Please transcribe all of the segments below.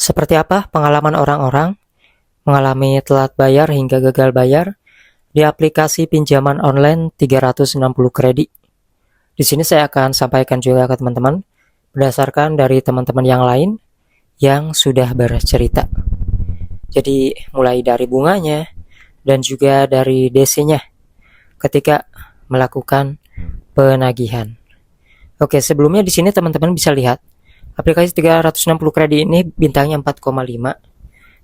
Seperti apa pengalaman orang-orang mengalami telat bayar hingga gagal bayar di aplikasi pinjaman online 360 kredit? Di sini saya akan sampaikan juga ke teman-teman berdasarkan dari teman-teman yang lain yang sudah bercerita. Jadi mulai dari bunganya dan juga dari DC-nya ketika melakukan penagihan. Oke, sebelumnya di sini teman-teman bisa lihat aplikasi 360 kredit ini bintangnya 4,5.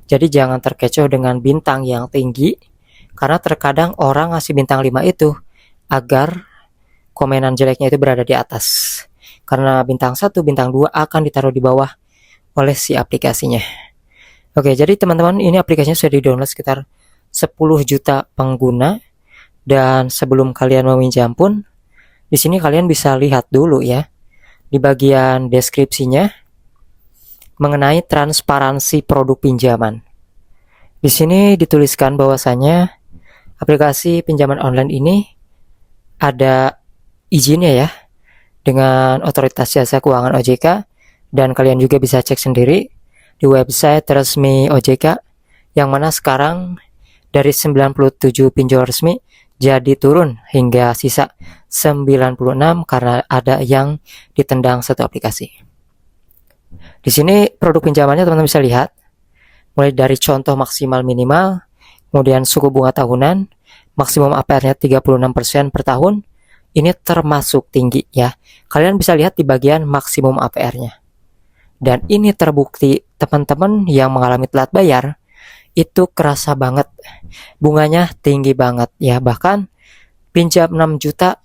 Jadi jangan terkecoh dengan bintang yang tinggi karena terkadang orang ngasih bintang 5 itu agar komenan jeleknya itu berada di atas. Karena bintang 1, bintang 2 akan ditaruh di bawah oleh si aplikasinya. Oke, jadi teman-teman ini aplikasinya sudah di-download sekitar 10 juta pengguna, dan sebelum kalian meminjam pun di sini kalian bisa lihat dulu ya di bagian deskripsinya mengenai transparansi produk pinjaman. Di sini dituliskan bahwasanya aplikasi pinjaman online ini ada izinnya ya dengan Otoritas Jasa Keuangan OJK, dan kalian juga bisa cek sendiri di website resmi OJK yang mana sekarang dari 97 pinjol resmi jadi turun hingga sisa 96 karena ada yang ditendang satu aplikasi. Di sini produk pinjamannya teman-teman bisa lihat mulai dari contoh maksimal minimal, kemudian suku bunga tahunan, maksimum APR-nya 36% per tahun. Ini termasuk tinggi ya. Kalian bisa lihat di bagian maksimum APR-nya. Dan ini terbukti teman-teman yang mengalami telat bayar itu kerasa banget, bunganya tinggi banget ya, bahkan pinjam 6 juta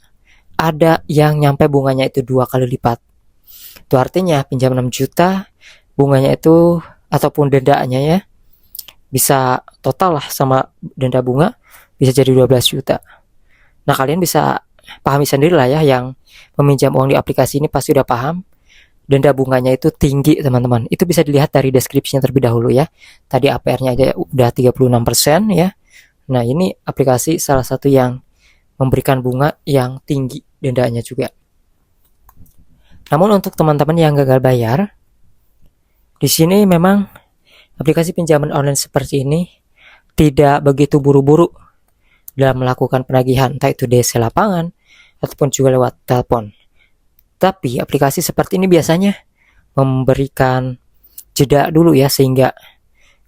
ada yang nyampe bunganya itu 2 kali lipat. Itu artinya pinjam 6 juta bunganya itu ataupun dendanya ya bisa total lah sama denda bunga bisa jadi 12 juta. Nah, kalian bisa pahami sendiri lah ya, yang meminjam uang di aplikasi ini pasti udah paham denda bunganya itu tinggi teman-teman. Itu bisa dilihat dari deskripsinya terlebih dahulu ya. Tadi APR-nya aja udah 36% ya. Nah, ini aplikasi salah satu yang memberikan bunga yang tinggi dendanya juga. Namun untuk teman-teman yang gagal bayar, di sini memang aplikasi pinjaman online seperti ini tidak begitu buru-buru dalam melakukan penagihan, entah itu DC lapangan ataupun juga lewat telepon. Tapi aplikasi seperti ini biasanya memberikan jeda dulu ya, sehingga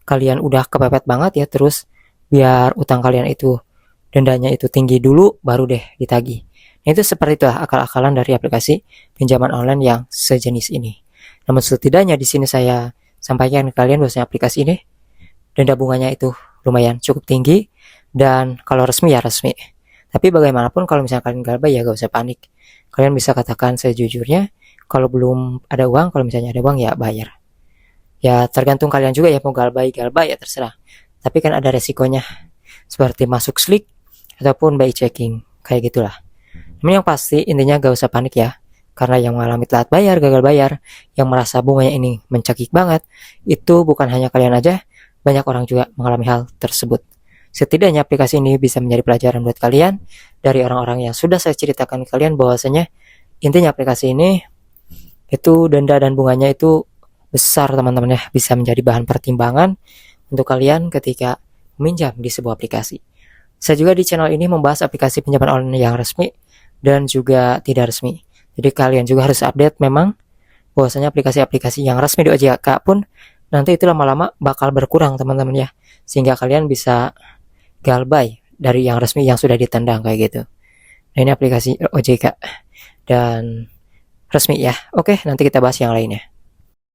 kalian udah kepepet banget ya, terus biar utang kalian itu dendanya itu tinggi dulu baru deh ditagih. Nah, itu seperti itu akal-akalan dari aplikasi pinjaman online yang sejenis ini. Namun setidaknya di sini saya sampaikan ke kalian bahwasanya aplikasi ini denda bunganya itu lumayan cukup tinggi, dan kalau resmi ya resmi. Tapi bagaimanapun kalau misalnya kalian gagal ya gak usah panik. Kalian bisa katakan sejujurnya, kalau belum ada uang, kalau misalnya ada uang ya bayar. Ya tergantung kalian juga ya, mau galbay ya terserah. Tapi kan ada resikonya, seperti masuk slick ataupun by checking, kayak gitulah. Namun yang pasti intinya gak usah panik ya, karena yang mengalami telat bayar, gagal bayar, yang merasa bunganya ini mencekik banget, itu bukan hanya kalian aja, banyak orang juga mengalami hal tersebut. Setidaknya aplikasi ini bisa menjadi pelajaran buat kalian dari orang-orang yang sudah saya ceritakan ke kalian, bahwasanya intinya aplikasi ini itu denda dan bunganya itu besar teman-teman ya, bisa menjadi bahan pertimbangan untuk kalian ketika meminjam di sebuah aplikasi. Saya juga di channel ini membahas aplikasi pinjaman online yang resmi dan juga tidak resmi. Jadi kalian juga harus update memang bahwasanya aplikasi-aplikasi yang resmi di OJK pun nanti itu lama-lama bakal berkurang teman-teman ya, sehingga kalian bisa galbay dari yang resmi yang sudah ditendang kayak gitu. Nah, ini aplikasi OJK dan resmi ya. Oke, nanti kita bahas yang lainnya.